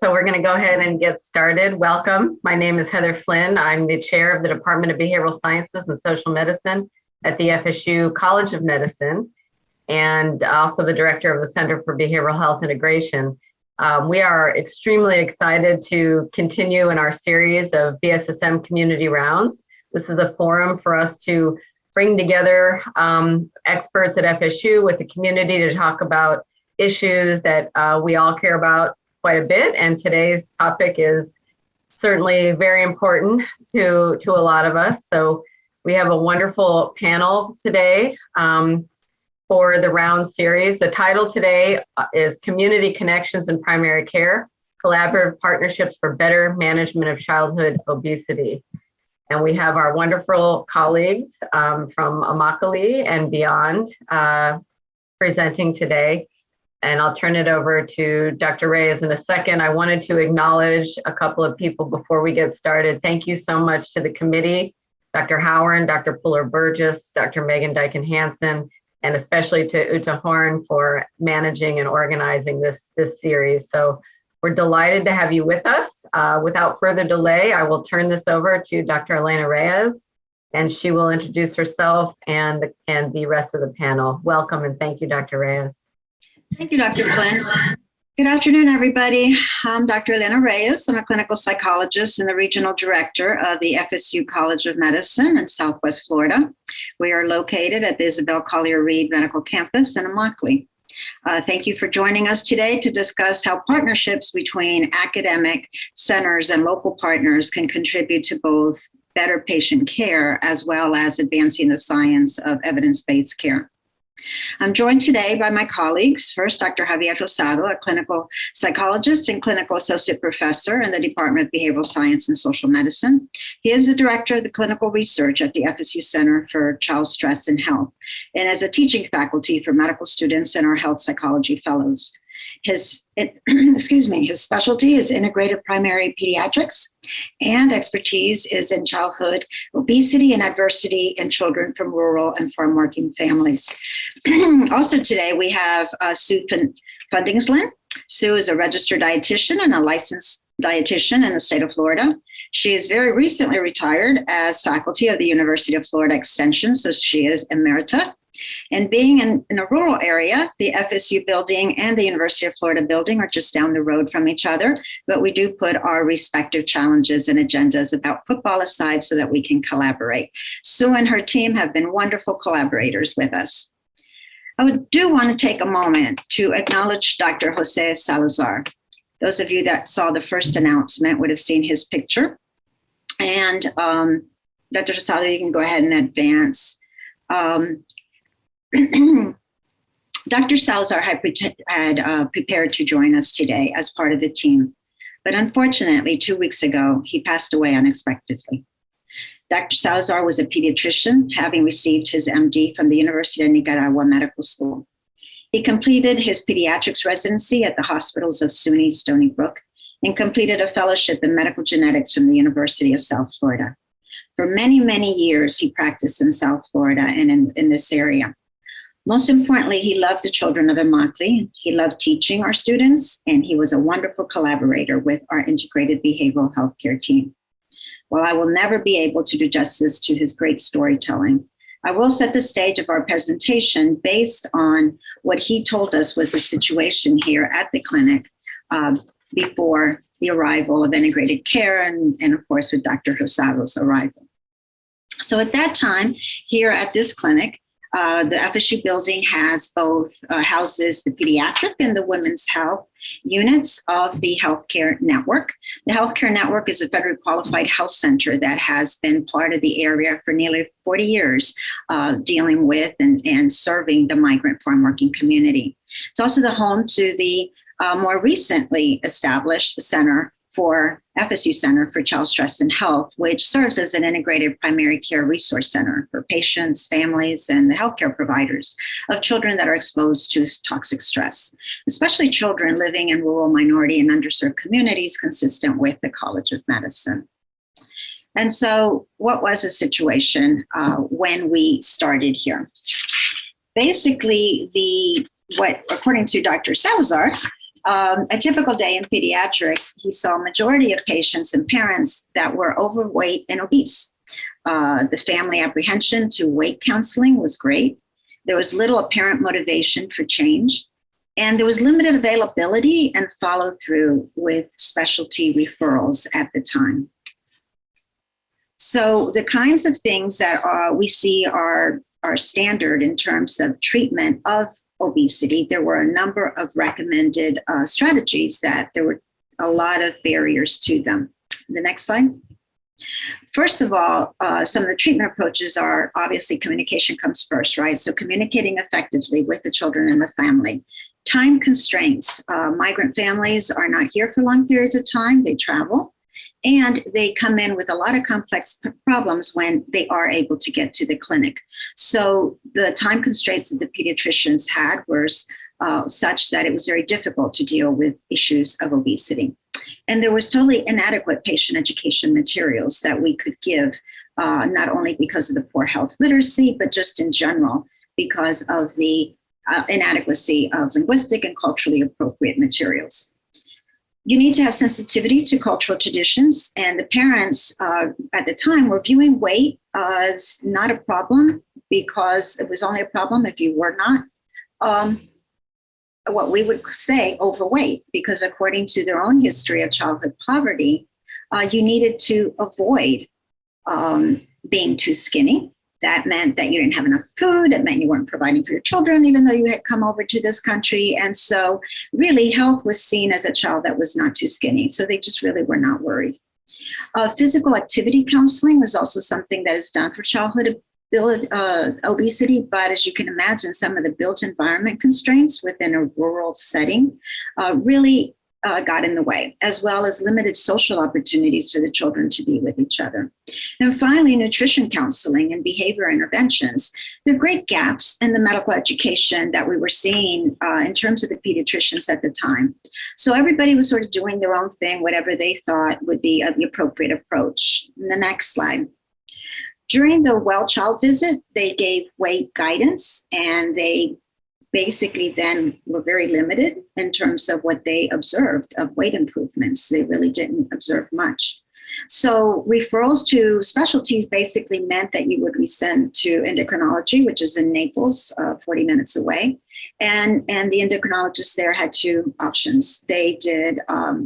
so we're going to go ahead and get started. Welcome. My name is Heather Flynn. I'm the chair of the Department of Behavioral Sciences and Social Medicine at the FSU College of Medicine, and also the director of the Center for Behavioral Health Integration. We are extremely excited to continue in our series of BSSM community rounds. This is a forum for us to bring together experts at FSU with the community to talk about issues that we all care about quite a bit. And today's topic is certainly very important to a lot of us. So we have a wonderful panel today for the round series. The title today is Community Connections in Primary Care, Collaborative Partnerships for Better Management of Childhood Obesity. And we have our wonderful colleagues from Ecological and beyond presenting today. And I'll turn it over to Dr. Reyes in a second. I wanted to acknowledge a couple of people before we get started. Thank you so much to the committee, Dr. Howard, Dr. Puller-Burgess, Dr. Megan Dyken-Hansen, and especially to Uta Horn for managing and organizing this series. So we're delighted to have you with us. Without further delay, I will turn this over to Dr. Elena Reyes, and she will introduce herself and the rest of the panel. Welcome and thank you, Dr. Reyes. Thank you, Dr. Flynn. Good afternoon, everybody. I'm Dr. Elena Reyes. I'm a clinical psychologist and the regional director of the FSU College of Medicine in Southwest Florida. We are located at the Isabel Collier Reed Medical Campus in Immokalee. Thank you for joining us today to discuss how partnerships between academic centers and local partners can contribute to both better patient care as well as advancing the science of evidence-based care. I'm joined today by my colleagues. First, Dr. Javier Rosado, a clinical psychologist and clinical associate professor in the Department of Behavioral Science and Social Medicine. He is the director of the clinical research at the FSU Center for Child Stress and Health, and as a teaching faculty for medical students and our health psychology fellows. His specialty is integrated primary pediatrics, and expertise is in childhood obesity and adversity in children from rural and farm working families. Also today we have Sue Fundingsland. Sue is a registered dietitian and a licensed dietitian in the state of Florida. She is very recently retired as faculty of the University of Florida Extension, so she is emerita. And being in a rural area, the FSU building and the University of Florida building are just down the road from each other, but we do put our respective challenges and agendas about football aside so that we can collaborate. Sue and her team have been wonderful collaborators with us. I do want to take a moment to acknowledge Dr. Jose Salazar. Those of you that saw the first announcement would have seen his picture. And Dr. Salazar, you can go ahead and advance. Dr. Salazar had prepared to join us today as part of the team, but unfortunately, 2 weeks ago, he passed away unexpectedly. Dr. Salazar was a pediatrician, having received his MD from the University of Nicaragua Medical School. He completed his pediatrics residency at the hospitals of SUNY Stony Brook and completed a fellowship in medical genetics from the University of South Florida. For many, many years, he practiced in South Florida and in this area. Most importantly, he loved the children of Immokalee. He loved teaching our students, and he was a wonderful collaborator with our integrated behavioral healthcare team. While I will never be able to do justice to his great storytelling, I will set the stage of our presentation based on what he told us was the situation here at the clinic before the arrival of integrated care and of course, with Dr. Rosado's arrival. So at that time, here at this clinic, the FSU building has both houses the pediatric and the women's health units of the healthcare network. The healthcare network is a federally qualified health center that has been part of the area for nearly 40 years, dealing with and serving the migrant farm working community. It's also the home to the more recently established Center for FSU Center for Child Stress and Health, which serves as an integrated primary care resource center for patients, families, and the healthcare providers of children that are exposed to toxic stress, especially children living in rural, minority, and underserved communities consistent with the College of Medicine. And so what was the situation when we started here? Basically, according to Dr. Salazar, A typical day in pediatrics, he saw a majority of patients and parents that were overweight and obese. The family apprehension to weight counseling was great. There was little apparent motivation for change, and there was limited availability and follow through with specialty referrals at the time. So the kinds of things that we see are standard in terms of treatment of obesity. There were a number of recommended strategies that there were a lot of barriers to them. The next slide. First of all, some of the treatment approaches are obviously communication comes first, right? So communicating effectively with the children and the family. Time constraints. Migrant families are not here for long periods of time. They travel, and they come in with a lot of complex problems when they are able to get to the clinic. So the time constraints that the pediatricians had were such that it was very difficult to deal with issues of obesity. And there was totally inadequate patient education materials that we could give, not only because of the poor health literacy, but just in general, because of the inadequacy of linguistic and culturally appropriate materials. You need to have sensitivity to cultural traditions, and the parents at the time were viewing weight as not a problem because it was only a problem if you were not what we would say overweight, because according to their own history of childhood poverty, you needed to avoid being too skinny. That meant that you didn't have enough food. It meant you weren't providing for your children, even though you had come over to this country. And so really health was seen as a child that was not too skinny. So they just really were not worried. Physical activity counseling was also something that is done for childhood obesity, but as you can imagine, some of the built environment constraints within a rural setting really got in the way, as well as limited social opportunities for the children to be with each other. And finally, nutrition counseling and behavior interventions. There are great gaps in the medical education that we were seeing in terms of the pediatricians at the time. So everybody was sort of doing their own thing, whatever they thought would be the appropriate approach. And the next slide. During the well child visit, they gave weight guidance, and they basically then were very limited in terms of what they observed of weight improvements. They really didn't observe much. So referrals to specialties basically meant that you would be sent to endocrinology, which is in Naples, 40 minutes away. And the endocrinologists there had two options. They did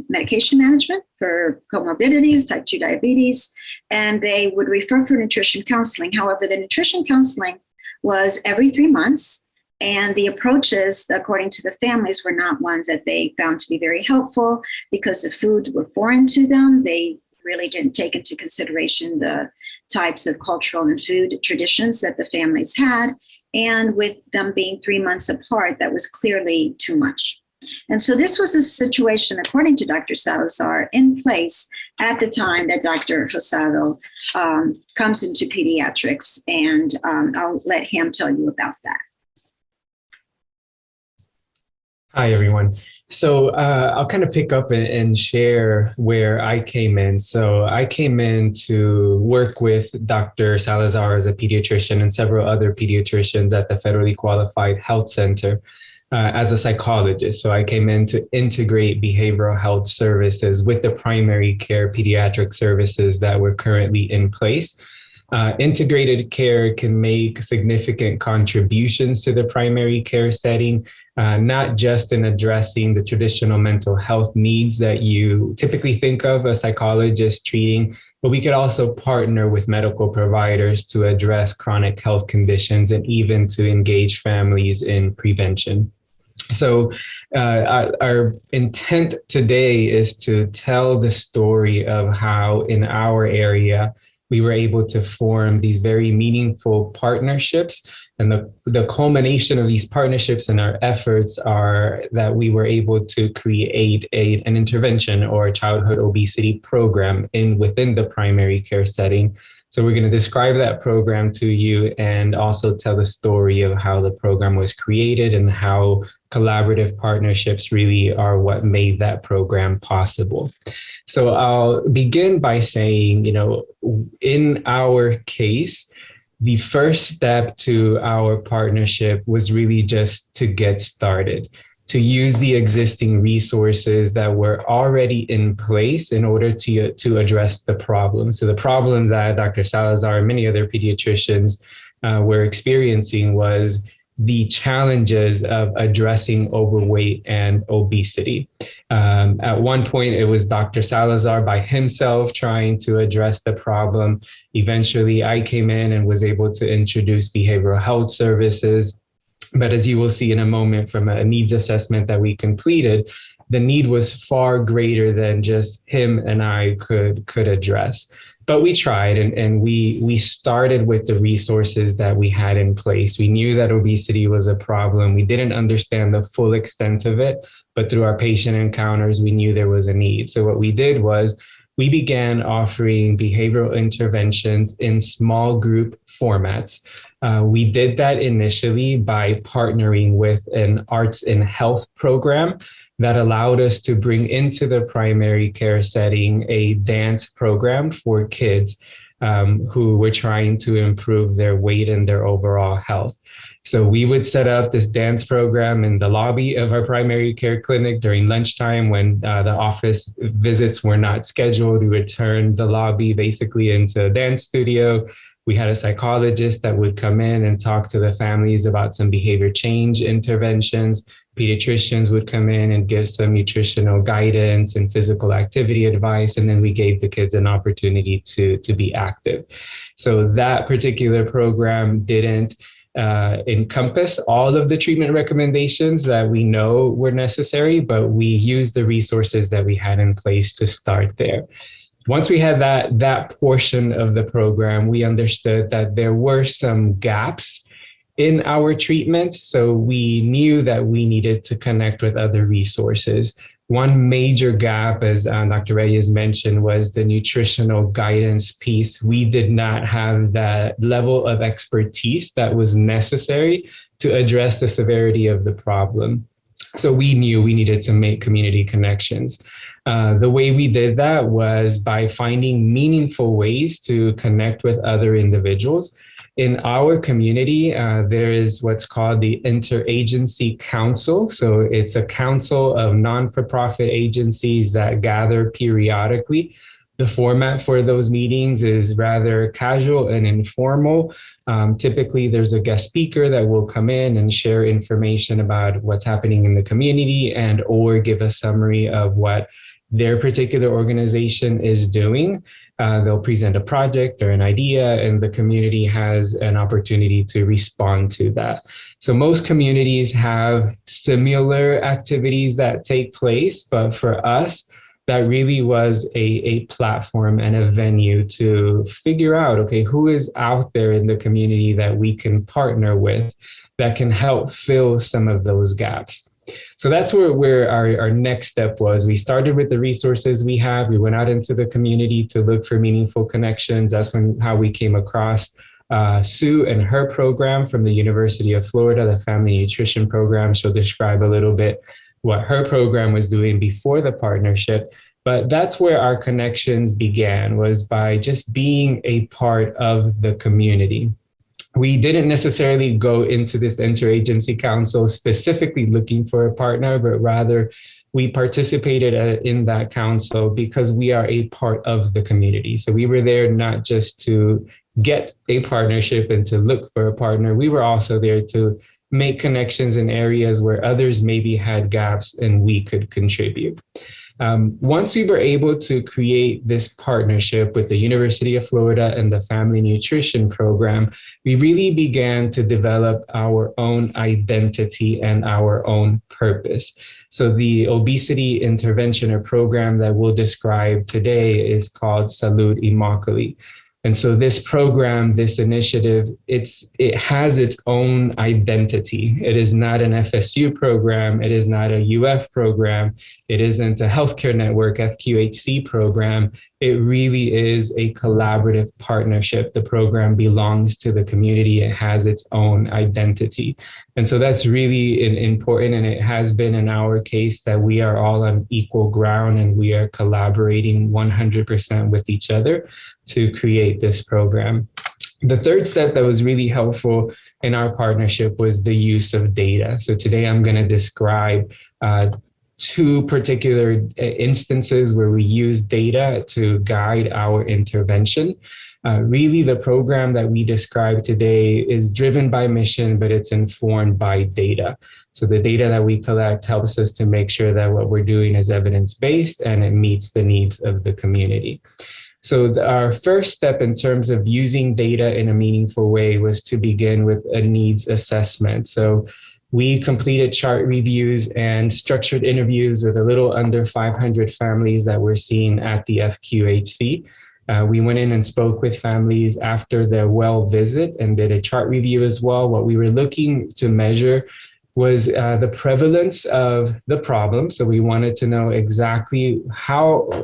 medication management for comorbidities, type 2 diabetes, and they would refer for nutrition counseling. However, the nutrition counseling was every 3 months. And the approaches, according to the families, were not ones that they found to be very helpful because the foods were foreign to them. They really didn't take into consideration the types of cultural and food traditions that the families had. And with them being 3 months apart, that was clearly too much. And so this was a situation, according to Dr. Salazar, in place at the time that Dr. Rosado comes into pediatrics. And I'll let him tell you about that. Hi, everyone. So I'll kind of pick up and share where I came in. So I came in to work with Dr. Salazar as a pediatrician and several other pediatricians at the Federally Qualified Health Center as a psychologist. So I came in to integrate behavioral health services with the primary care pediatric services that were currently in place. Integrated care can make significant contributions to the primary care setting, not just in addressing the traditional mental health needs that you typically think of a psychologist treating, but we could also partner with medical providers to address chronic health conditions and even to engage families in prevention. So our intent today is to tell the story of how in our area, we were able to form these very meaningful partnerships. And the culmination of these partnerships and our efforts are that we were able to create an intervention or a childhood obesity program within the primary care setting. So we're going to describe that program to you and also tell the story of how the program was created and how collaborative partnerships really are what made that program possible. So I'll begin by saying, in our case, the first step to our partnership was really just to get started. to use the existing resources that were already in place in order to address the problem. So the problem that Dr. Salazar and many other pediatricians were experiencing was the challenges of addressing overweight and obesity. At one point, it was Dr. Salazar by himself trying to address the problem. Eventually, I came in and was able to introduce behavioral health services. But as you will see in a moment from a needs assessment that we completed, the need was far greater than just him and I could address. But we tried, and we started with the resources that we had in place. We knew that obesity was a problem. We didn't understand the full extent of it, but through our patient encounters, we knew there was a need. So what we did was we began offering behavioral interventions in small group formats. We did that initially by partnering with an arts and health program that allowed us to bring into the primary care setting a dance program for kids who were trying to improve their weight and their overall health. So we would set up this dance program in the lobby of our primary care clinic during lunchtime when the office visits were not scheduled. We would turn the lobby basically into a dance studio. We had a psychologist that would come in and talk to the families about some behavior change interventions. Pediatricians would come in and give some nutritional guidance and physical activity advice, and then we gave the kids an opportunity to be active. So that particular program didn't encompass all of the treatment recommendations that we know were necessary, but we used the resources that we had in place to start there. Once we had that portion of the program, we understood that there were some gaps in our treatment. So we knew that we needed to connect with other resources. One major gap, as Dr. Reyes mentioned, was the nutritional guidance piece. We did not have that level of expertise that was necessary to address the severity of the problem. So we knew we needed to make community connections. The way we did that was by finding meaningful ways to connect with other individuals. In our community, there is what's called the Interagency Council. So it's a council of non-for-profit agencies that gather periodically. The format for those meetings is rather casual and informal. Typically, there's a guest speaker that will come in and share information about what's happening in the community and or give a summary of what their particular organization is doing. They'll present a project or an idea, and the community has an opportunity to respond to that. So most communities have similar activities that take place, but for us, that really was a platform and a venue to figure out, okay, who is out there in the community that we can partner with that can help fill some of those gaps. So that's where our next step was. We started with the resources we have. We went out into the community to look for meaningful connections. That's how we came across Sue and her program from the University of Florida, the Family Nutrition Program. She'll describe a little bit what her program was doing before the partnership. But that's where our connections began, was by just being a part of the community. We didn't necessarily go into this Interagency Council specifically looking for a partner, but rather we participated in that council because we are a part of the community. So we were there not just to get a partnership and to look for a partner. We were also there to make connections in areas where others maybe had gaps and we could contribute. Once we were able to create this partnership with the University of Florida and the Family Nutrition Program, we really began to develop our own identity and our own purpose. So the obesity intervention or program that we'll describe today is called Salud Immokalee. And so this program, this initiative, it has its own identity. It is not an FSU program. It is not a UF program. It isn't a healthcare network FQHC program. It really is a collaborative partnership. The program belongs to the community. It has its own identity. And so that's really important. And it has been in our case that we are all on equal ground and we are collaborating 100% with each other to create this program. The third step that was really helpful in our partnership was the use of data. So today I'm going to describe two particular instances where we use data to guide our intervention. Really, the program that we describe today is driven by mission, but it's informed by data. So the data that we collect helps us to make sure that what we're doing is evidence-based and it meets the needs of the community. So our first step in terms of using data in a meaningful way was to begin with a needs assessment. So we completed chart reviews and structured interviews with a little under 500 families that were seen at the FQHC. We went in and spoke with families after their well visit and did a chart review as well. What we were looking to measure was the prevalence of the problem. So we wanted to know exactly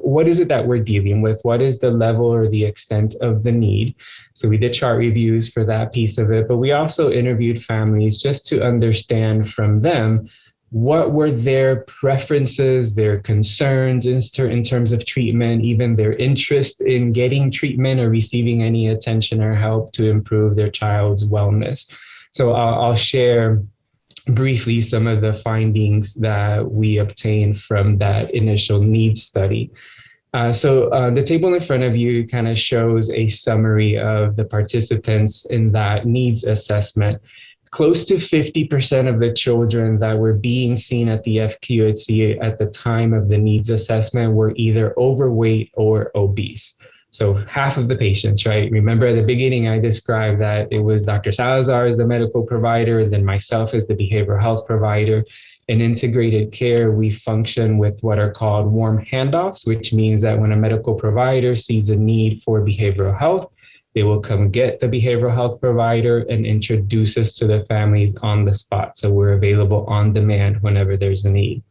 what is it that we're dealing with? What is the level or the extent of the need? So we did chart reviews for that piece of it, but we also interviewed families just to understand from them what were their preferences, their concerns in terms of treatment, even their interest in getting treatment or receiving any attention or help to improve their child's wellness. So I'll share briefly some of the findings that we obtained from that initial needs study. So the table in front of you kind of shows a summary of the participants in that needs assessment. Close to 50% of the children that were being seen at the FQHC at the time of the needs assessment were either overweight or obese. So half of the patients, right? Remember at the beginning, I described that it was Dr. Salazar as the medical provider, then myself as the behavioral health provider. In integrated care, we function with what are called warm handoffs, which means that when a medical provider sees a need for behavioral health, they will come get the behavioral health provider and introduce us to the families on the spot. So we're available on demand whenever there's a need.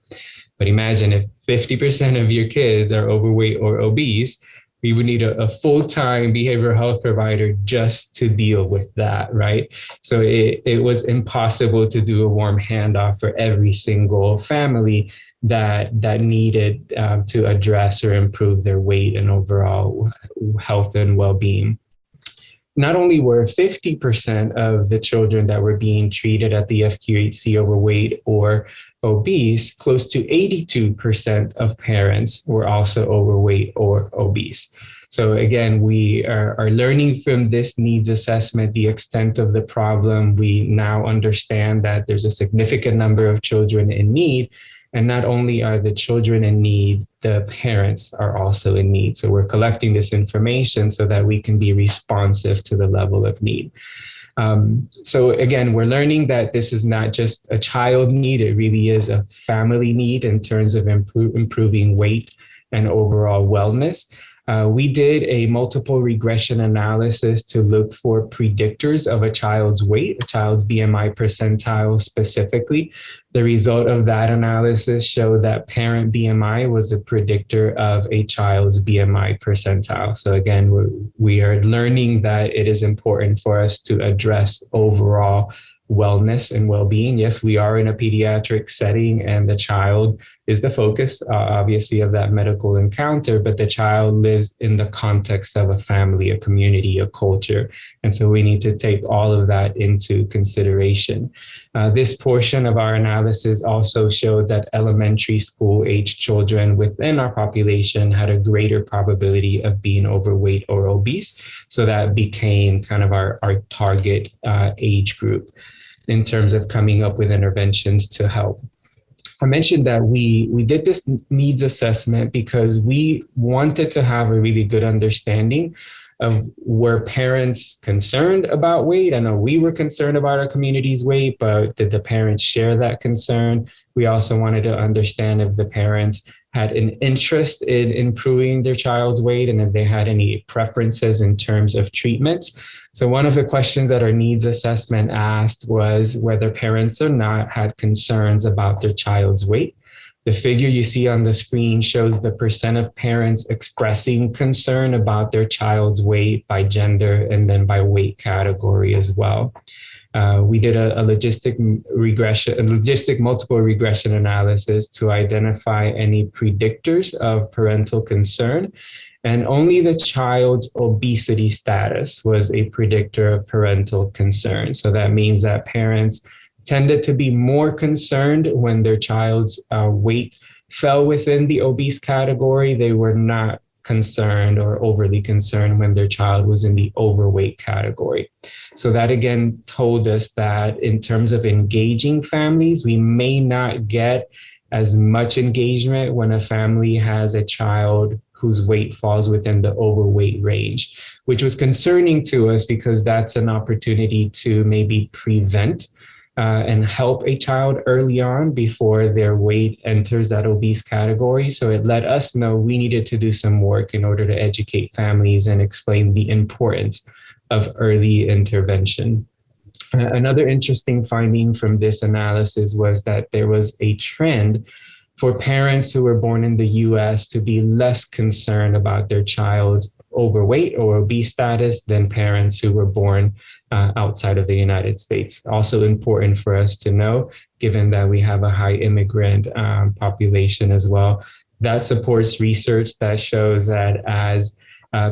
But imagine if 50% of your kids are overweight or obese, we would need a full-time behavioral health provider just to deal with that, right? So it was impossible to do a warm handoff for every single family that needed to address or improve their weight and overall health and well-being. Not only were 50% of the children that were being treated at the FQHC overweight or obese, close to 82% of parents were also overweight or obese. So again, we are learning from this needs assessment the extent of the problem. We now understand that there's a significant number of children in need. And not only are the children in need, the parents are also in need. So we're collecting this information so that we can be responsive to the level of need. So again, we're learning that this is not just a child need, it really is a family need in terms of improving weight and overall wellness. We did a multiple regression analysis to look for predictors of a child's weight, a child's BMI percentile specifically. The result of that analysis showed that parent BMI was a predictor of a child's BMI percentile. So again, we are learning that it is important for us to address overall wellness and well-being. Yes, we are in a pediatric setting and the child is the focus, obviously, of that medical encounter, but the child lives in the context of a family, a community, a culture. And so we need to take all of that into consideration. This portion of our analysis also showed that elementary school age children within our population had a greater probability of being overweight or obese. So that became kind of our target age group in terms of coming up with interventions to help. I mentioned that we did this needs assessment because we wanted to have a really good understanding of were parents concerned about weight. I know we were concerned about our community's weight, but did the parents share that concern? We also wanted to understand if the parents had an interest in improving their child's weight and if they had any preferences in terms of treatments. So one of the questions that our needs assessment asked was whether parents or not had concerns about their child's weight. The figure you see on the screen shows the percent of parents expressing concern about their child's weight by gender and then by weight category as well. We did a logistic multiple regression analysis to identify any predictors of parental concern. And only the child's obesity status was a predictor of parental concern. So that means that parents tended to be more concerned when their child's weight fell within the obese category. They were not concerned or overly concerned when their child was in the overweight category. So that again told us that in terms of engaging families, we may not get as much engagement when a family has a child whose weight falls within the overweight range, which was concerning to us because that's an opportunity to maybe prevent and help a child early on before their weight enters that obese category. So it let us know we needed to do some work in order to educate families and explain the importance of early intervention. Another interesting finding from this analysis was that there was a trend for parents who were born in the US to be less concerned about their child's overweight or obese status than parents who were born outside of the United States. Also important for us to know, given that we have a high immigrant population as well. That supports research that shows that as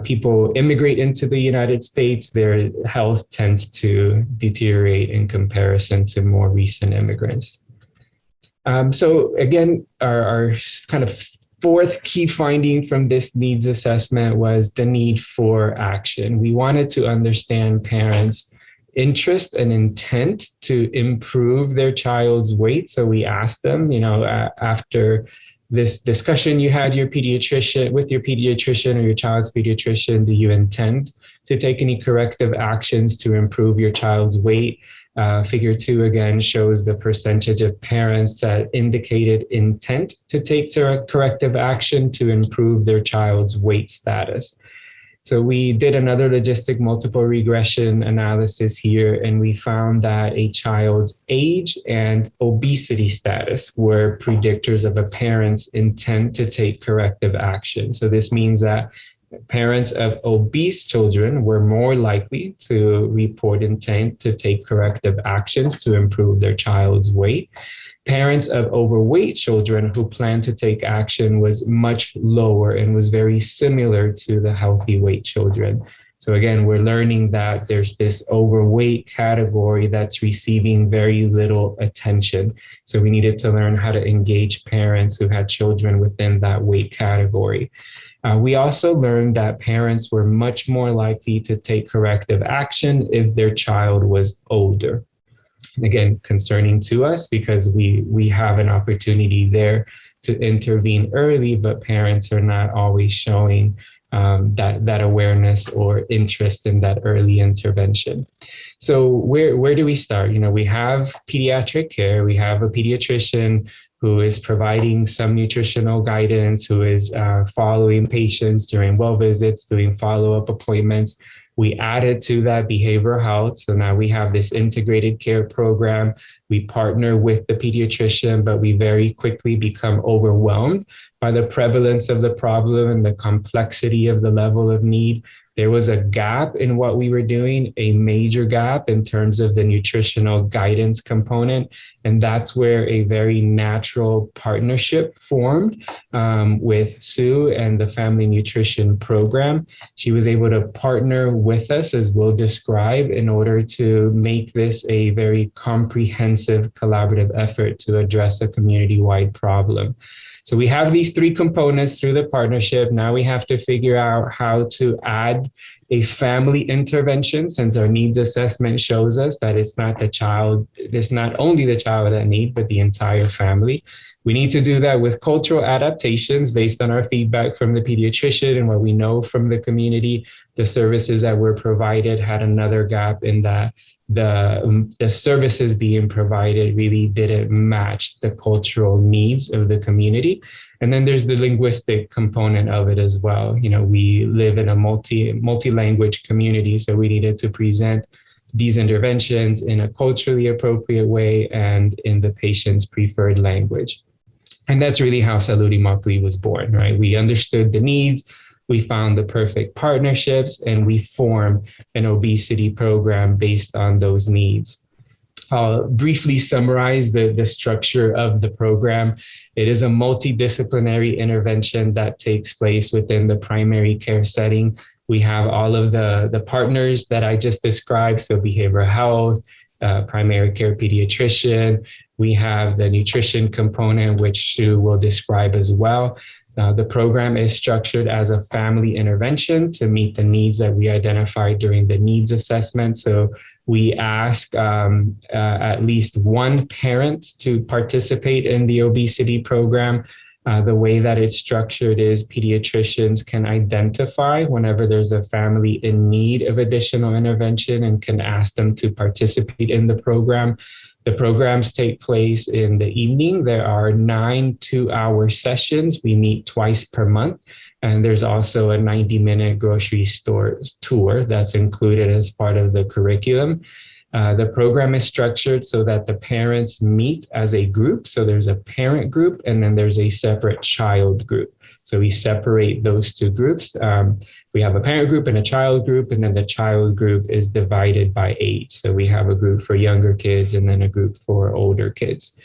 people immigrate into the United States, their health tends to deteriorate in comparison to more recent immigrants. So again, our kind of fourth key finding from this needs assessment was the need for action. We wanted to understand parents' interest and intent to improve their child's weight. So we asked them, after this discussion you had with your pediatrician or your child's pediatrician, do you intend to take any corrective actions to improve your child's weight? Figure 2 again shows the percentage of parents that indicated intent to take corrective action to improve their child's weight status. So we did another logistic multiple regression analysis here, and we found that a child's age and obesity status were predictors of a parent's intent to take corrective action. So this means that parents of obese children were more likely to report intent to take corrective actions to improve their child's weight. Parents of overweight children who planned to take action was much lower and was very similar to the healthy weight children. So again, we're learning that there's this overweight category that's receiving very little attention. So we needed to learn how to engage parents who had children within that weight category. We also learned that parents were much more likely to take corrective action if their child was older. Again, concerning to us because we have an opportunity there to intervene early, but parents are not always showing that awareness or interest in that early intervention. So where do we start? We have pediatric care. We have a pediatrician who is providing some nutritional guidance, who is following patients during well visits, doing follow-up appointments. We added to that behavioral health. So now we have this integrated care program. We partner with the pediatrician, but we very quickly become overwhelmed by the prevalence of the problem and the complexity of the level of need. There was a gap in what we were doing, a major gap in terms of the nutritional guidance component. And that's where a very natural partnership formed with Sue and the Family Nutrition Program. She was able to partner with us, as we'll describe, in order to make this a very comprehensive collaborative effort to address a community-wide problem. So we have these three components through the partnership. Now we have to figure out how to add a family intervention, since our needs assessment shows us that it's not only the child that needs, but the entire family. We need to do that with cultural adaptations based on our feedback from the pediatrician and what we know from the community. The services that were provided had another gap in that the services being provided really didn't match the cultural needs of the community. And then there's the linguistic component of it as well. We live in a multi-language community, so we needed to present these interventions in a culturally appropriate way and in the patient's preferred language. And that's really how Saluti Mapli was born, right? We understood the needs, we found the perfect partnerships, and we formed an obesity program based on those needs. I'll briefly summarize the structure of the program. It is a multidisciplinary intervention that takes place within the primary care setting. We have all of the partners that I just described, so behavioral health, primary care pediatrician. We have the nutrition component, which Sue will describe as well. The program is structured as a family intervention to meet the needs that we identified during the needs assessment. So we ask at least one parent to participate in the obesity program. The way that it's structured is pediatricians can identify whenever there's a family in need of additional intervention and can ask them to participate in the program. The programs take place in the evening. There are 9 2-hour sessions. We meet twice per month. And there's also a 90-minute grocery store tour that's included as part of the curriculum. The program is structured so that the parents meet as a group. So there's a parent group and then there's a separate child group. So we separate those two groups. We have a parent group and a child group, and then the child group is divided by age. So we have a group for younger kids and then a group for older kids.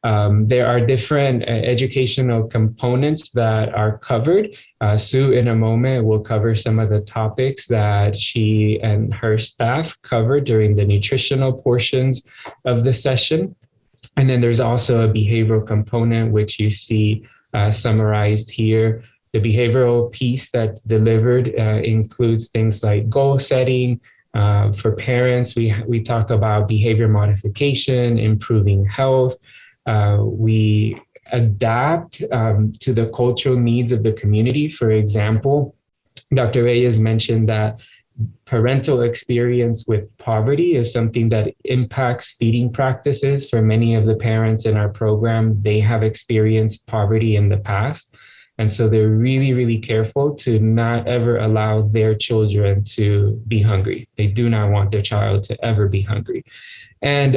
There are different educational components that are covered. Sue, in a moment, will cover some of the topics that she and her staff covered during the nutritional portions of the session. And then there's also a behavioral component, which you see summarized here. The behavioral piece that's delivered includes things like goal setting. For parents, we talk about behavior modification, improving health. We adapt to the cultural needs of the community. For example, Dr. Reyes mentioned that parental experience with poverty is something that impacts feeding practices for many of the parents in our program. They have experienced poverty in the past. And so they're really, really careful to not ever allow their children to be hungry. They do not want their child to ever be hungry. And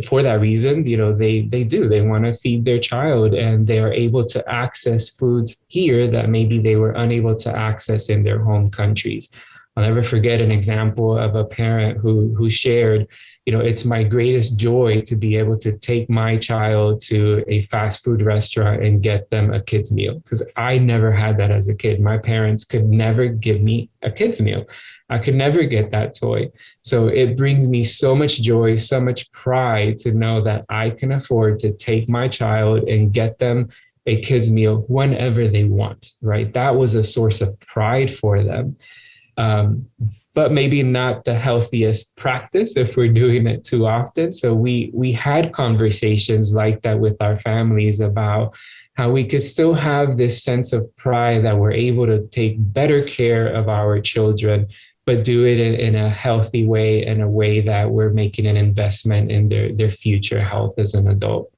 for that reason, they want to feed their child, and they are able to access foods here that maybe they were unable to access in their home countries. I'll never forget an example of a parent who shared, it's my greatest joy to be able to take my child to a fast food restaurant and get them a kid's meal, because I never had that as a kid. My parents could never give me a kid's meal. I could never get that toy. So it brings me so much joy, so much pride to know that I can afford to take my child and get them a kid's meal whenever they want, right? That was a source of pride for them. But maybe not the healthiest practice if we're doing it too often. So we had conversations like that with our families about how we could still have this sense of pride that we're able to take better care of our children, but do it in a healthy way, in a way that we're making an investment in their future health as an adult.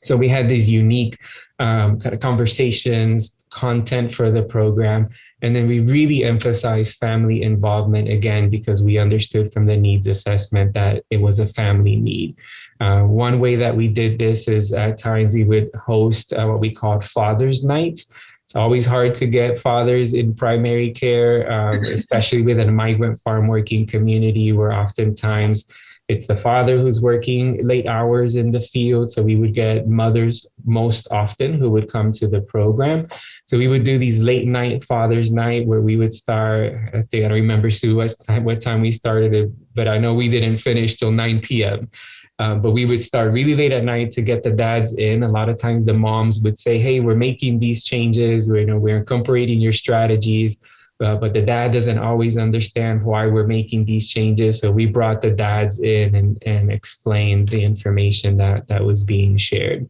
So we had these unique kind of conversations, content for the program. And then we really emphasized family involvement again, because we understood from the needs assessment that it was a family need. One way that we did this is at times we would host what we called Father's Nights. It's always hard to get fathers in primary care, especially with a migrant farm working community where oftentimes it's the father who's working late hours in the field. So we would get mothers most often who would come to the program. So we would do these late night Father's Night where we would start, I don't remember, Sue, what time we started it, but I know we didn't finish till 9 p.m. But we would start really late at night to get the dads in. A lot of times the moms would say, hey, we're making these changes. We're incorporating your strategies. But the dad doesn't always understand why we're making these changes. So we brought the dads in and explained the information that was being shared.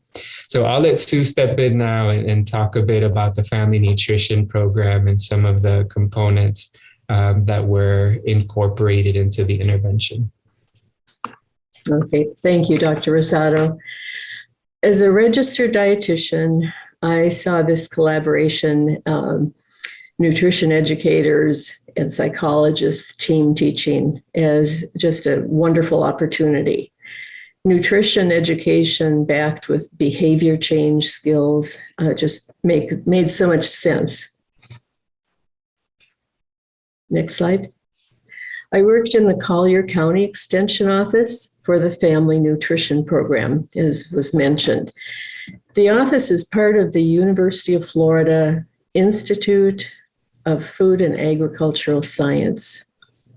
So I'll let Sue step in now and talk a bit about the family nutrition program and some of the components that were incorporated into the intervention. Okay, thank you, Dr. Rosado. As a registered dietitian, I saw this collaboration, nutrition educators and psychologists team teaching, as just a wonderful opportunity. Nutrition education backed with behavior change skills just made so much sense. Next slide. I worked in the Collier County Extension Office for the Family Nutrition Program, as was mentioned. The office is part of the University of Florida Institute of Food and Agricultural Science,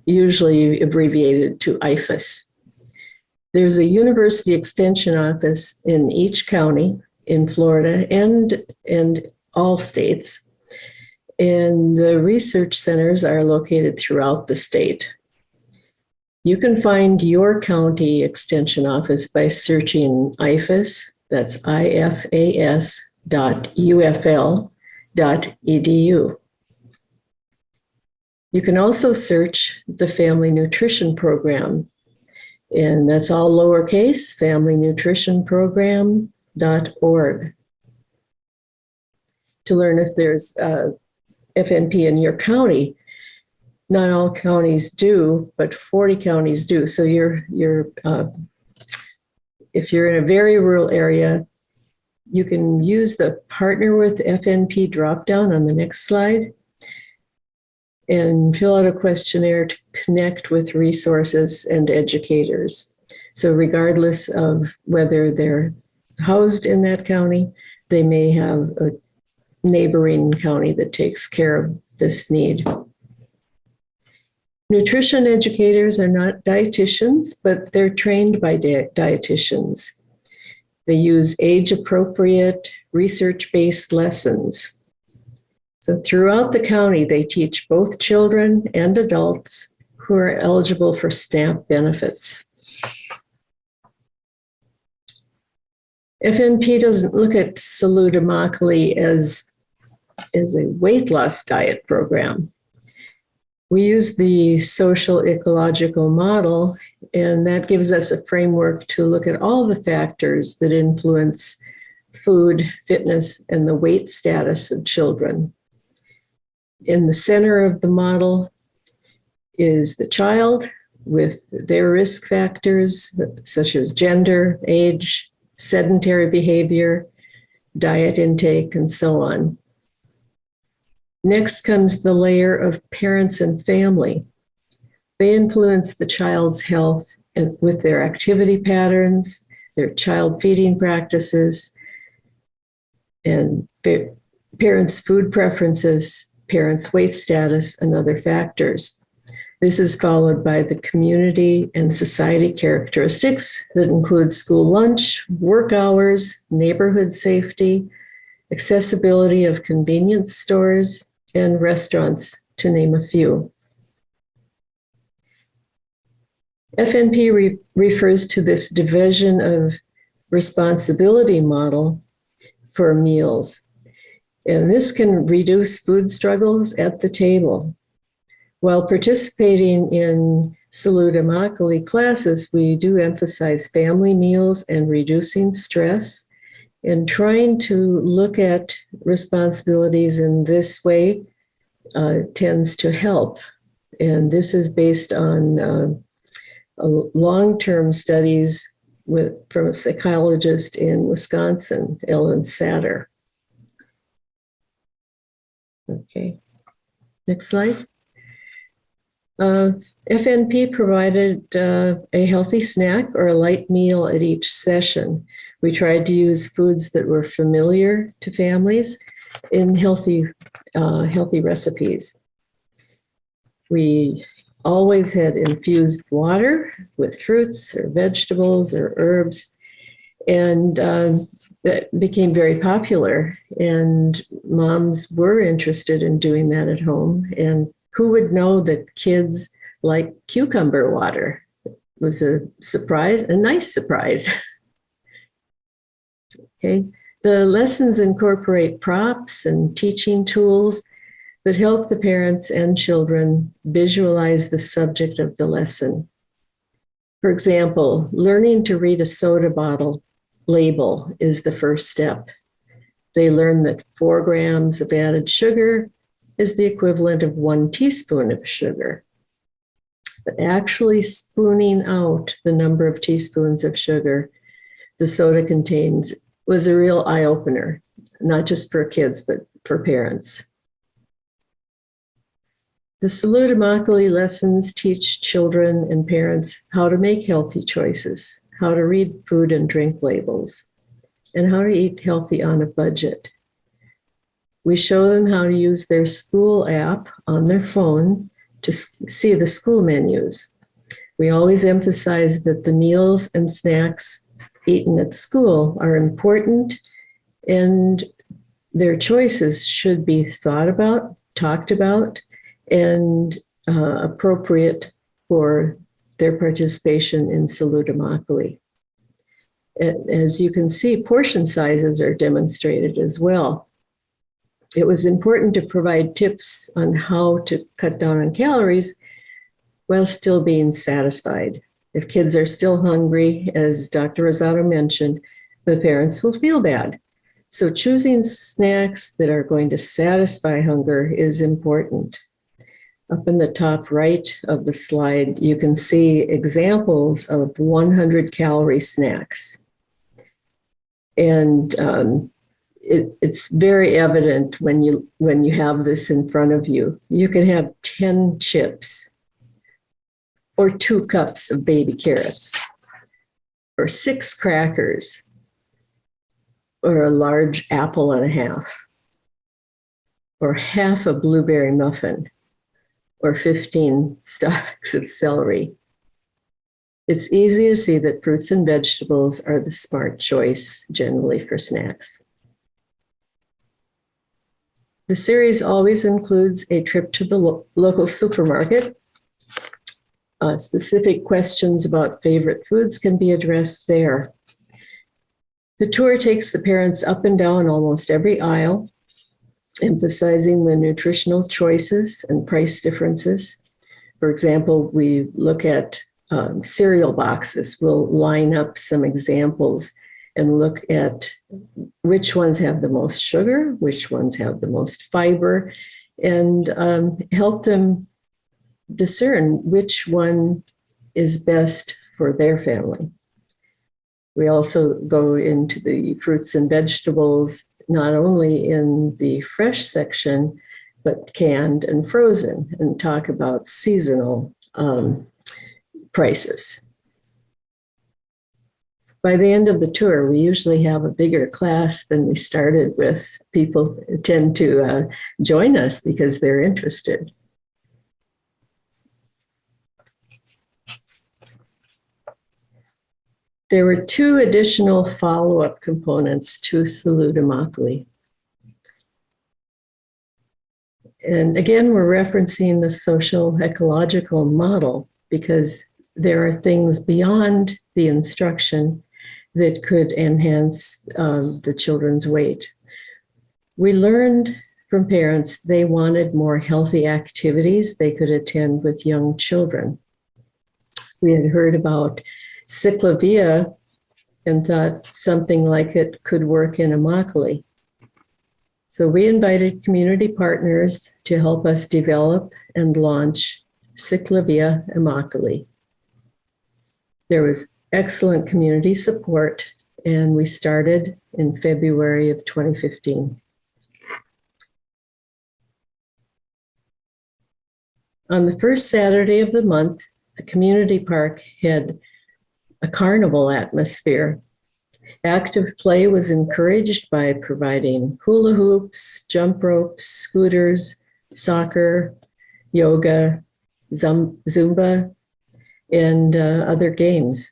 usually abbreviated to IFAS. There's a university extension office in each county in Florida and all states. And the research centers are located throughout the state. You can find your county extension office by searching IFAS, that's ifas.ufl.edu. You can also search the Family Nutrition Program, and that's all lowercase, familynutritionprogram.org. To learn if there's FNP in your county. Not all counties do, but 40 counties do. So if you're in a very rural area, you can use the Partner with FNP dropdown on the next slide and fill out a questionnaire to connect with resources and educators. So regardless of whether they're housed in that county, they may have a neighboring county that takes care of this need. Nutrition educators are not dietitians, but they're trained by dietitians. They use age-appropriate, research-based lessons. So throughout the county, they teach both children and adults who are eligible for SNAP benefits. FNP doesn't look at saludomacally as a weight loss diet program. We use the social ecological model, and that gives us a framework to look at all the factors that influence food, fitness, and the weight status of children. In the center of the model is the child with their risk factors, such as gender, age, sedentary behavior, diet intake, and so on. Next comes the layer of parents and family. They influence the child's health with their activity patterns, their child feeding practices, and parents' food preferences, parents' weight status, and other factors. This is followed by the community and society characteristics that include school lunch, work hours, neighborhood safety, accessibility of convenience stores, and restaurants, to name a few. FNP refers to this division of responsibility model for meals. And this can reduce food struggles at the table. While participating in saludomacally classes, we do emphasize family meals and reducing stress. And trying to look at responsibilities in this way tends to help. And this is based on long-term studies from a psychologist in Wisconsin, Ellen Satter. Okay, next slide. FNP provided a healthy snack or a light meal at each session. We tried to use foods that were familiar to families in healthy recipes. We always had infused water with fruits or vegetables or herbs, and that became very popular. And moms were interested in doing that at home. And who would know that kids like cucumber water? It was a surprise, a nice surprise. Okay. The lessons incorporate props and teaching tools that help the parents and children visualize the subject of the lesson. For example, learning to read a soda bottle label is the first step. They learn that 4 grams of added sugar is the equivalent of 1 teaspoon of sugar. But actually spooning out the number of teaspoons of sugar the soda contains was a real eye-opener, not just for kids, but for parents. The Saludamacally lessons teach children and parents how to make healthy choices, how to read food and drink labels, and how to eat healthy on a budget. We show them how to use their school app on their phone to see the school menus. We always emphasize that the meals and snacks eaten at school are important, and their choices should be thought about, talked about, and appropriate for their participation in Saludamacally. As you can see, portion sizes are demonstrated as well. It was important to provide tips on how to cut down on calories while still being satisfied. If kids are still hungry, as Dr. Rosado mentioned, the parents will feel bad. So choosing snacks that are going to satisfy hunger is important. Up in the top right of the slide, you can see examples of 100-calorie snacks. And it's very evident when you have this in front of you. You can have 10 chips, or 2 cups of baby carrots, or 6 crackers, or a large apple and a half, or half a blueberry muffin, or 15 stalks of celery. It's easy to see that fruits and vegetables are the smart choice generally for snacks. The series always includes a trip to the local supermarket. Specific questions about favorite foods can be addressed there. The tour takes the parents up and down almost every aisle, emphasizing the nutritional choices and price differences. For example, we look at cereal boxes. We'll line up some examples and look at which ones have the most sugar, which ones have the most fiber, and help them discern which one is best for their family. We also go into the fruits and vegetables, not only in the fresh section, but canned and frozen, and talk about seasonal prices. By the end of the tour, we usually have a bigger class than we started with. People tend to join us because they're interested. There were 2 additional follow-up components to Saludamacally. And again, we're referencing the social ecological model because there are things beyond the instruction that could enhance the children's weight. We learned from parents they wanted more healthy activities they could attend with young children. We had heard about cyclovia and thought something like it could work in Immokalee. So we invited community partners to help us develop and launch Cyclovia Immokalee. There was excellent community support, and we started in February of 2015. On the first Saturday of the month, the community park had a carnival atmosphere. Active play was encouraged by providing hula hoops, jump ropes, scooters, soccer, yoga, Zumba, and other games.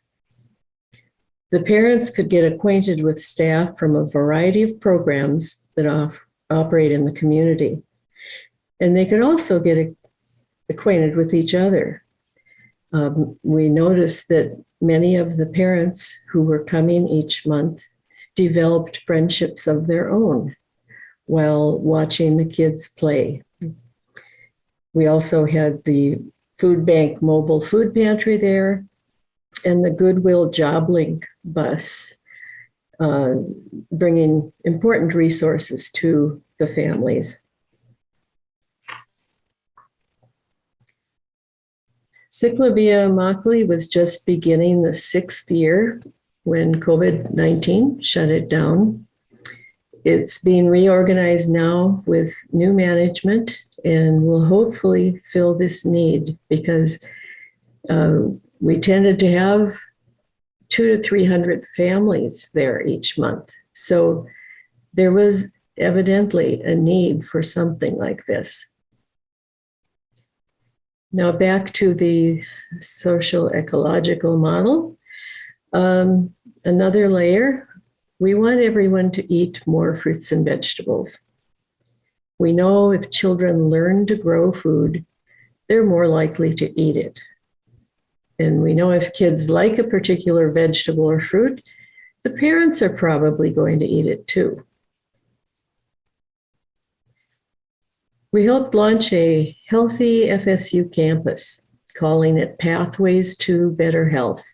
The parents could get acquainted with staff from a variety of programs that operate in the community. And they could also get acquainted with each other. We noticed that many of the parents who were coming each month developed friendships of their own while watching the kids play. We also had the food bank mobile food pantry there and the Goodwill Job Link bus, bringing important resources to the families. Cyclovia Immokalee was just beginning the 6th year when COVID-19 shut it down. It's being reorganized now with new management and will hopefully fill this need because we tended to have 200 to 300 families there each month. So there was evidently a need for something like this. Now back to the social ecological model. Another layer, we want everyone to eat more fruits and vegetables. We know if children learn to grow food, they're more likely to eat it. And we know if kids like a particular vegetable or fruit, the parents are probably going to eat it too. We helped launch a healthy FSU campus, calling it Pathways to Better Health.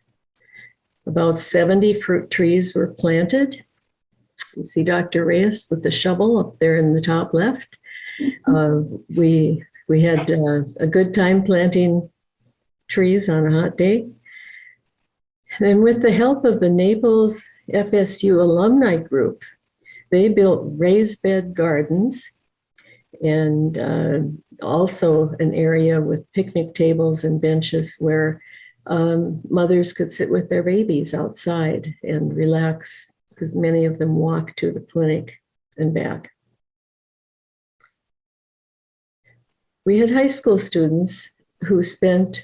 About 70 fruit trees were planted. You see Dr. Reyes with the shovel up there in the top left. We had a good time planting trees on a hot day. And with the help of the Naples FSU alumni group, they built raised bed gardens and also an area with picnic tables and benches where mothers could sit with their babies outside and relax, because many of them walk to the clinic and back. We had high school students who spent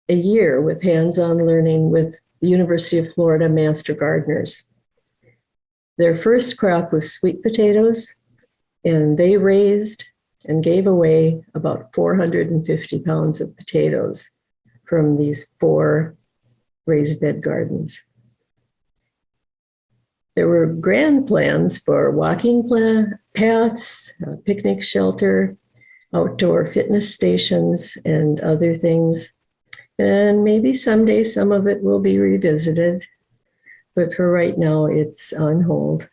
a year with hands-on learning with the University of Florida Master Gardeners. Their first crop was sweet potatoes, and they raised and gave away about 450 pounds of potatoes from these 4 raised bed gardens. There were grand plans for walking paths, picnic shelter, outdoor fitness stations, and other things. And maybe someday some of it will be revisited, but for right now it's on hold.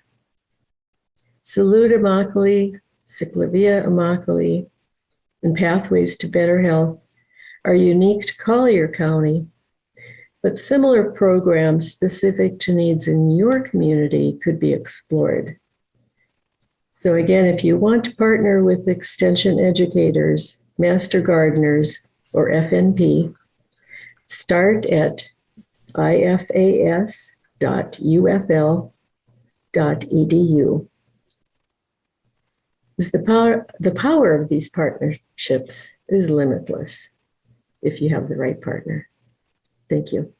Salud Immokalee, Cyclavia Immokalee, and Pathways to Better Health are unique to Collier County, but similar programs specific to needs in your community could be explored. So again, if you want to partner with extension educators, master gardeners, or FNP, start at ifas.ufl.edu. The power of these partnerships is limitless if you have the right partner. Thank you.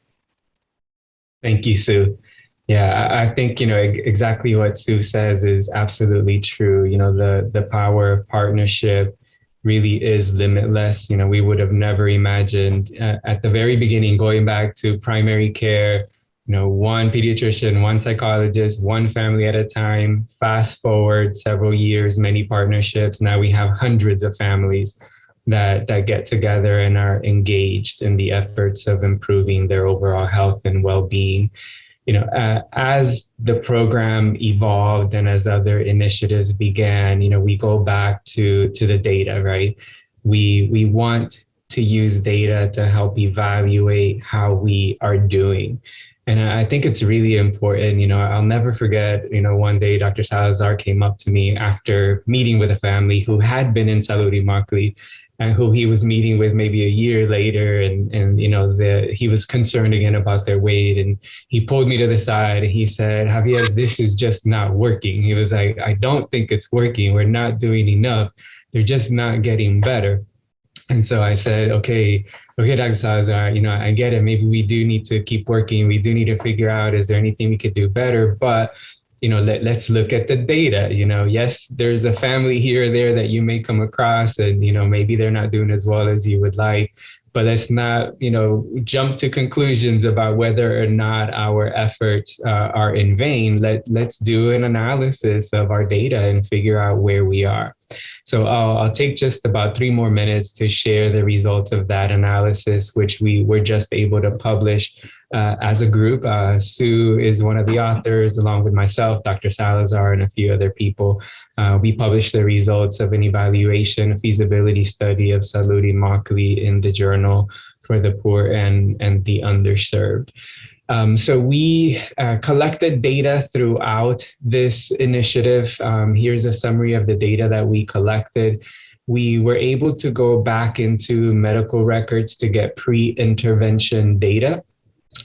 Thank you, Sue. Yeah, I think, exactly what Sue says is absolutely true. The power of partnership really is limitless. We would have never imagined at the very beginning, going back to primary care, one pediatrician, one psychologist, one family at a time. Fast forward several years, many partnerships. Now we have hundreds of families that get together and are engaged in the efforts of improving their overall health and well-being. As the program evolved and as other initiatives began, we go back to the data, right? We want to use data to help evaluate how we are doing. And I think it's really important. I'll never forget, one day Dr. Salazar came up to me after meeting with a family who had been in Salud Immokalee and who he was meeting with maybe a year later. And he was concerned again about their weight. And he pulled me to the side and he said, Javier, this is just not working. He was like, I don't think it's working. We're not doing enough. They're just not getting better. And so I said, okay, Dr. Salazar, I get it. Maybe we do need to keep working. We do need to figure out, is there anything we could do better? But, let's look at the data. Yes, there's a family here or there that you may come across and, maybe they're not doing as well as you would like. But let's not, jump to conclusions about whether or not our efforts are in vain. Let's do an analysis of our data and figure out where we are. So I'll take just about 3 more minutes to share the results of that analysis, which we were just able to publish as a group. Sue is one of the authors, along with myself, Dr. Salazar, and a few other people. We published the results of an evaluation feasibility study of Salud Immokalee in the Journal for the Poor and the Underserved. So we collected data throughout this initiative. Here's a summary of the data that we collected. We were able to go back into medical records to get pre-intervention data.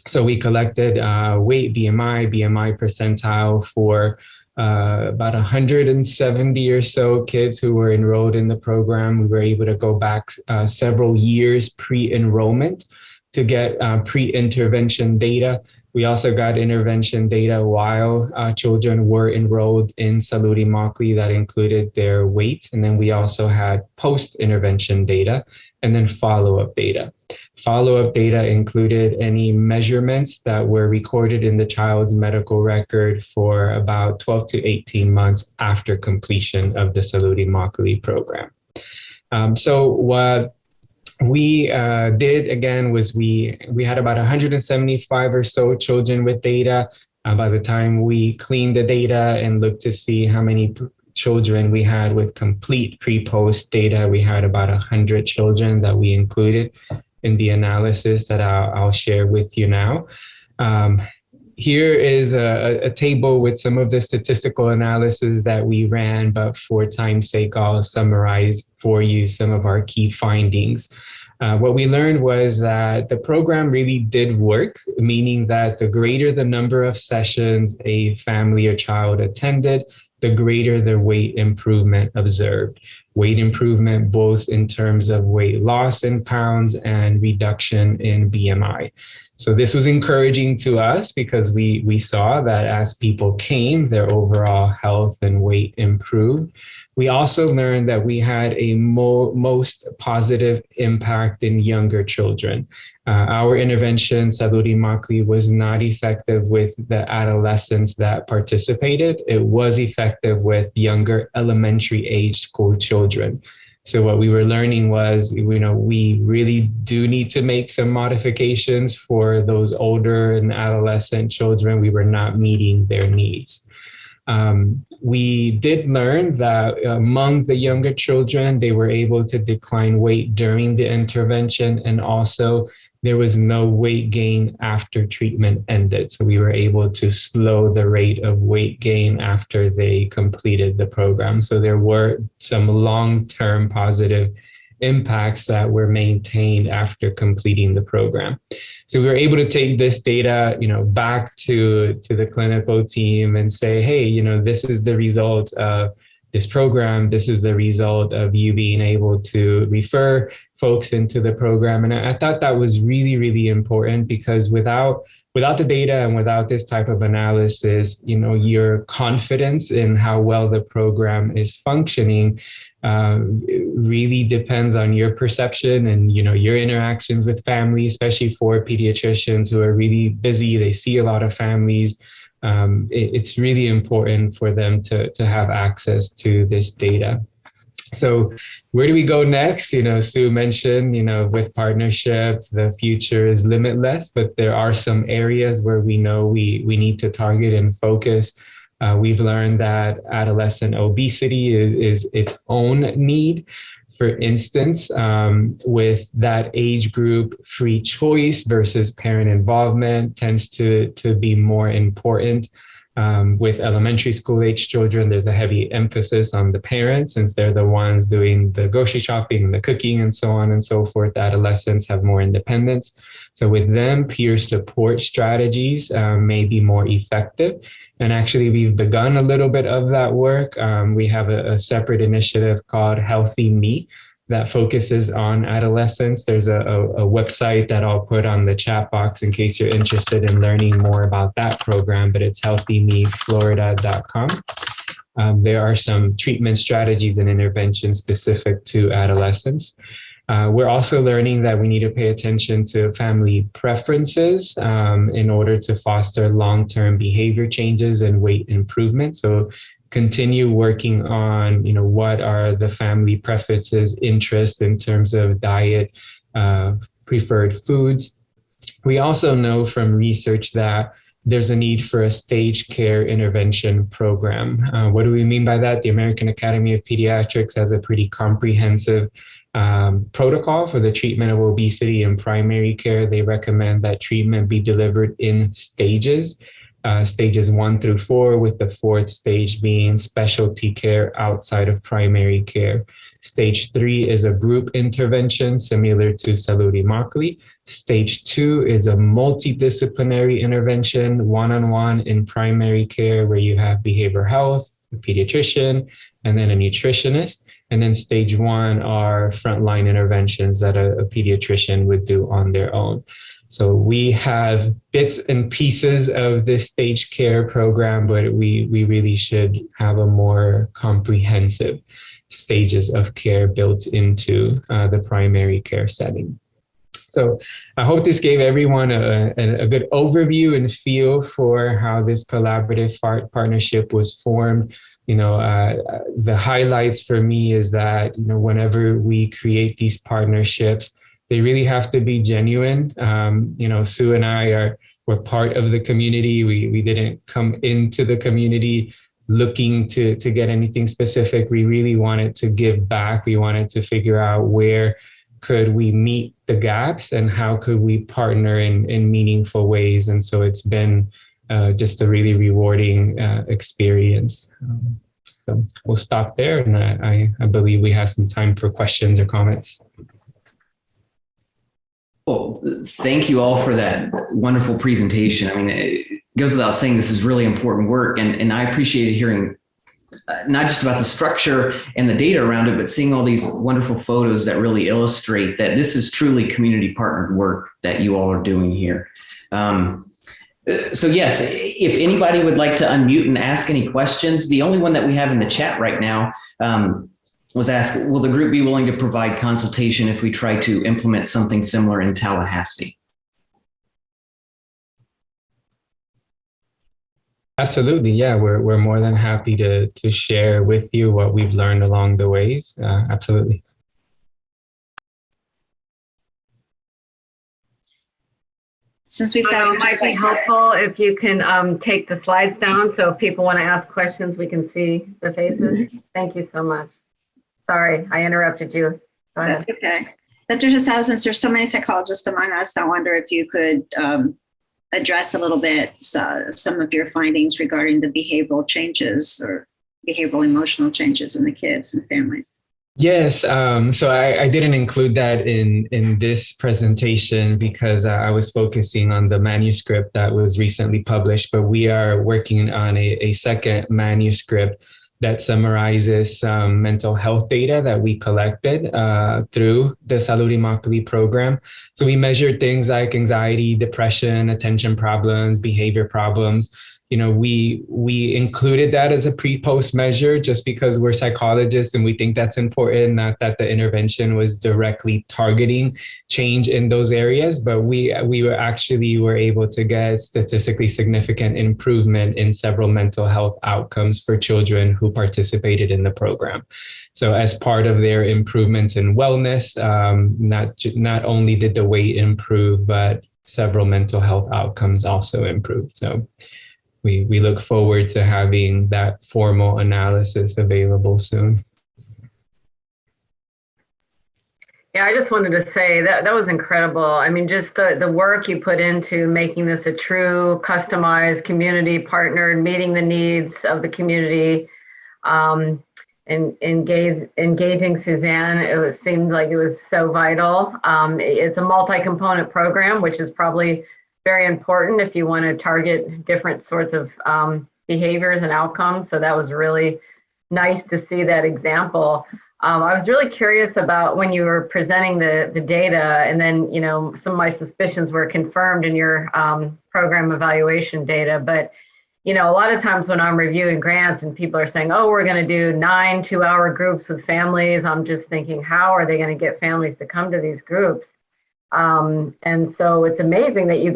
So we collected weight, BMI percentile for about 170 or so kids who were enrolled in the program. We were able to go back several years pre-enrollment to get pre-intervention data. We also got intervention data while children were enrolled in Saluti-Mockley that included their weight. And then we also had post-intervention data and then follow-up data. Follow-up data included any measurements that were recorded in the child's medical record for about 12 to 18 months after completion of the Saluti-Mockley program. So what we did again was we had about 175 or so children with data. By the time we cleaned the data and looked to see how many children we had with complete pre-post data, we had about 100 children that we included in the analysis that I'll share with you now. Here is a table with some of the statistical analysis that we ran, but for time's sake, I'll summarize for you some of our key findings. What we learned was that the program really did work, meaning that the greater the number of sessions a family or child attended, the greater the weight improvement observed. Weight improvement both in terms of weight loss in pounds and reduction in BMI. So this was encouraging to us because we saw that as people came, their overall health and weight improved. We also learned that we had a most positive impact in younger children. Our intervention, Saluti-Mockley, was not effective with the adolescents that participated. It was effective with younger elementary age school children. So what we were learning was, we really do need to make some modifications for those older and adolescent children. We were not meeting their needs. We did learn that among the younger children, they were able to decline weight during the intervention, and also there was no weight gain after treatment ended. So we were able to slow the rate of weight gain after they completed the program. So there were some long-term positive impacts that were maintained after completing the program. So we were able to take this data, back to the clinical team and say, hey, this is the result of this program. This is the result of you being able to refer folks into the program. And I thought that was really, really important because without the data and without this type of analysis, your confidence in how well the program is functioning really depends on your perception and, your interactions with families, especially for pediatricians who are really busy. They see a lot of families. It's really important for them to have access to this data. So where do we go next? Sue mentioned, with partnership, the future is limitless, but there are some areas where we know we need to target and focus. We've learned that adolescent obesity is its own need. For instance, with that age group, free choice versus parent involvement tends to be more important. With elementary school age children, there's a heavy emphasis on the parents since they're the ones doing the grocery shopping, the cooking, and so on and so forth. Adolescents have more independence. So with them, peer support strategies may be more effective. And actually, we've begun a little bit of that work. We have a separate initiative called Healthy Me that focuses on adolescents. There's a website that I'll put on the chat box in case you're interested in learning more about that program, but it's healthymeflorida.com. There are some treatment strategies and interventions specific to adolescents. We're also learning that we need to pay attention to family preferences in order to foster long-term behavior changes and weight improvement. So continue working on, what are the family preferences, interests in terms of diet, preferred foods. We also know from research that there's a need for a staged care intervention program. What do we mean by that? The American Academy of Pediatrics has a pretty comprehensive protocol for the treatment of obesity in primary care. They recommend that treatment be delivered in stages, stages 1 through 4, with the 4th stage being specialty care outside of primary care. Stage 3 is a group intervention similar to Salud-Immokalee. Stage 2 is a multidisciplinary intervention, one-on-one in primary care, where you have behavioral health, a pediatrician, and then a nutritionist. And then stage 1 are frontline interventions that a pediatrician would do on their own. So we have bits and pieces of this staged care program, but we really should have a more comprehensive stages of care built into the primary care setting. So I hope this gave everyone a good overview and feel for how this collaborative partnership was formed. The highlights for me is that, whenever we create these partnerships, they really have to be genuine. Sue and I we're part of the community. We didn't come into the community looking to get anything specific. We really wanted to give back. We wanted to figure out where could we meet the gaps and how could we partner in meaningful ways. And so it's been just a really rewarding experience. So we'll stop there, and I believe we have some time for questions or comments. Well, thank you all for that wonderful presentation. I mean, it goes without saying this is really important work, and I appreciated hearing not just about the structure and the data around it, but seeing all these wonderful photos that really illustrate that this is truly community partnered work that you all are doing here. So yes, if anybody would like to unmute and ask any questions, the only one that we have in the chat right now was asked, will the group be willing to provide consultation if we try to implement something similar in Tallahassee? Absolutely. Yeah, we're more than happy to share with you what we've learned along the ways. Absolutely. Since we've got it might be helpful if you can take the slides down, so if people want to ask questions, we can see the faces. Thank you so much. Sorry, I interrupted you. Go ahead. That's okay. Dr. Hasal, since there's so many psychologists among us, I wonder if you could address a little bit some of your findings regarding the behavioral changes or behavioral emotional changes in the kids and families. Yes, so I didn't include that in this presentation because I was focusing on the manuscript that was recently published, but we are working on a second manuscript that summarizes some mental health data that we collected through the Salud-Immokalee program. So we measured things like anxiety, depression, attention problems, behavior problems. We included that as a pre-post measure just because we're psychologists and we think that's important, not that the intervention was directly targeting change in those areas, but we were able to get statistically significant improvement in several mental health outcomes for children who participated in the program. So as part of their improvements in wellness, not only did the weight improve, but several mental health outcomes also improved. So we look forward to having that formal analysis available soon. Yeah, I just wanted to say that was incredible. I mean, just the work you put into making this a true customized community partnered, meeting the needs of the community, and engaging Suzanne, seemed like it was so vital. It's a multi-component program, which is probably very important if you want to target different sorts of behaviors and outcomes. So that was really nice to see that example. I was really curious about when you were presenting the data, and then, some of my suspicions were confirmed in your program evaluation data. But, a lot of times when I'm reviewing grants and people are saying, oh, we're going to do 9 2-hour groups with families, I'm just thinking, how are they going to get families to come to these groups? And so it's amazing that you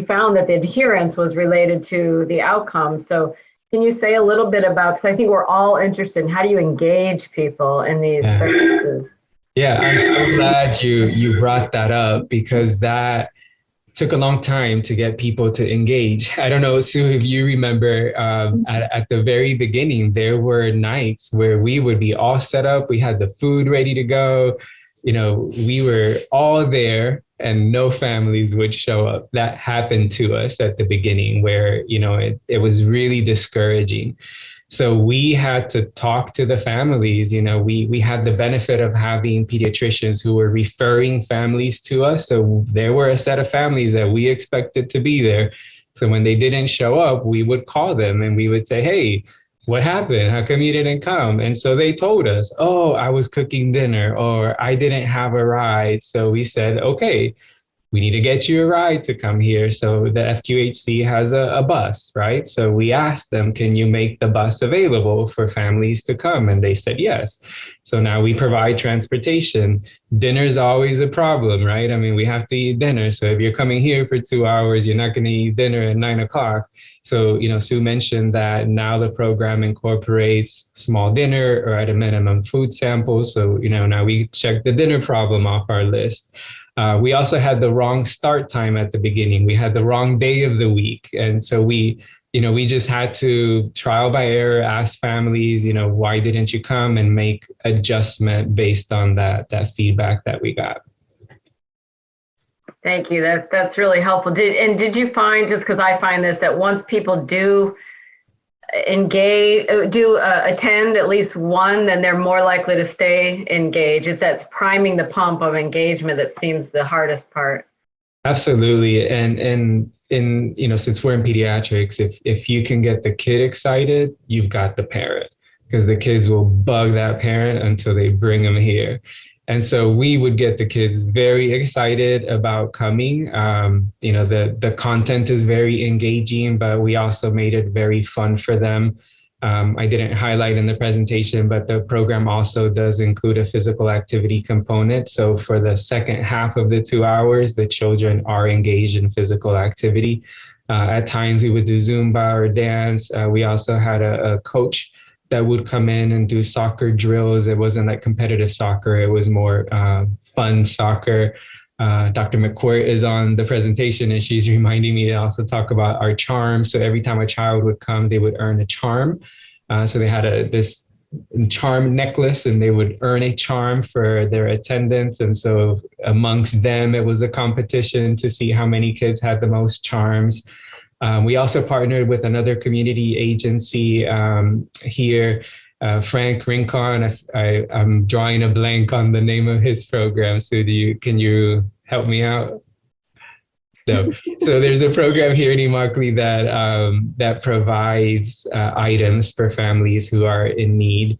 found that the adherence was related to the outcome. So can you say a little bit about, because I think we're all interested in how do you engage people in these services? Yeah, I'm so glad you brought that up, because that took a long time to get people to engage. I don't know, Sue, if you remember at the very beginning, there were nights where we would be all set up. We had the food ready to go. We were all there and no families would show up. That happened to us at the beginning where, it was really discouraging. So we had to talk to the families. We had the benefit of having pediatricians who were referring families to us. So there were a set of families that we expected to be there. So when they didn't show up, we would call them and we would say, hey, what happened? How come you didn't come? And so they told us, oh, I was cooking dinner or I didn't have a ride. So we said, okay, we need to get you a ride to come here. So the FQHC has a bus, right? So we asked them, can you make the bus available for families to come? And they said yes. So now we provide transportation. Dinner's always a problem, right? I mean, we have to eat dinner. So if you're coming here for 2 hours, you're not going to eat dinner at 9 o'clock. So, Sue mentioned that now the program incorporates small dinner or at a minimum food samples. So, now we check the dinner problem off our list. We also had the wrong start time at the beginning. We had the wrong day of the week. And so we just had to trial by error, ask families, why didn't you come, and make adjustment based on that feedback that we got. Thank you. That's really helpful. Did you find, just because I find this, that once people do attend at least one, then they're more likely to stay engaged? It's that priming the pump of engagement that seems the hardest part. Absolutely. And since we're in pediatrics, if you can get the kid excited, you've got the parent, because the kids will bug that parent until they bring them here. And so we would get the kids very excited about coming. The content is very engaging, but we also made it very fun for them. I didn't highlight in the presentation, but the program also does include a physical activity component. So for the second half of the 2 hours, the children are engaged in physical activity. At times we would do Zumba or dance. We also had a coach that would come in and do soccer drills. It wasn't like competitive soccer. It was more fun soccer. Dr. McCourt is on the presentation and she's reminding me to also talk about our charms. So every time a child would come, they would earn a charm. So they had this charm necklace and they would earn a charm for their attendance. And so amongst them, it was a competition to see how many kids had the most charms. We also partnered with another community agency here, Frank Rincon. I'm drawing a blank on the name of his program. So can you help me out? No. So there's a program here in Immokalee that provides items for families who are in need.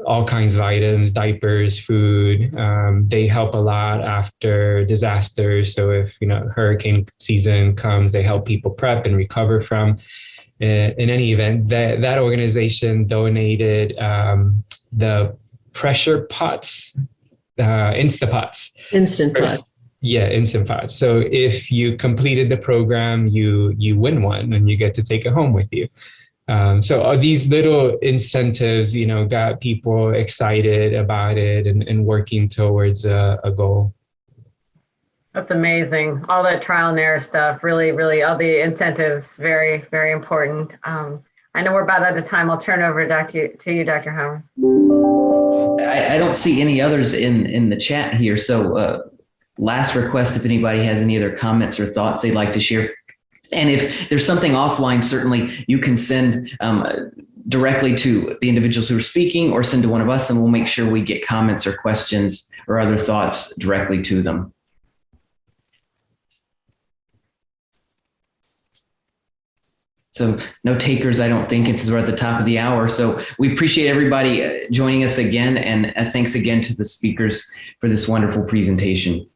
All kinds of items, diapers, food. They help a lot after disasters. So if hurricane season comes, they help people prep and recover from. In any event, that organization donated the pressure pots, Instant Pots. Yeah, Instant Pots. So if you completed the program, you win one and you get to take it home with you. So these little incentives, got people excited about it and working towards a goal. That's amazing. All that trial and error stuff, really, really, all the incentives, very, very important. I know we're about out of time. I'll turn over to you, Dr. Hammer. I don't see any others in the chat here. So last request, if anybody has any other comments or thoughts they'd like to share. And if there's something offline, certainly you can send directly to the individuals who are speaking or send to one of us, and we'll make sure we get comments or questions or other thoughts directly to them. So no takers, I don't think. We're at the top of the hour. So we appreciate everybody joining us again. And thanks again to the speakers for this wonderful presentation.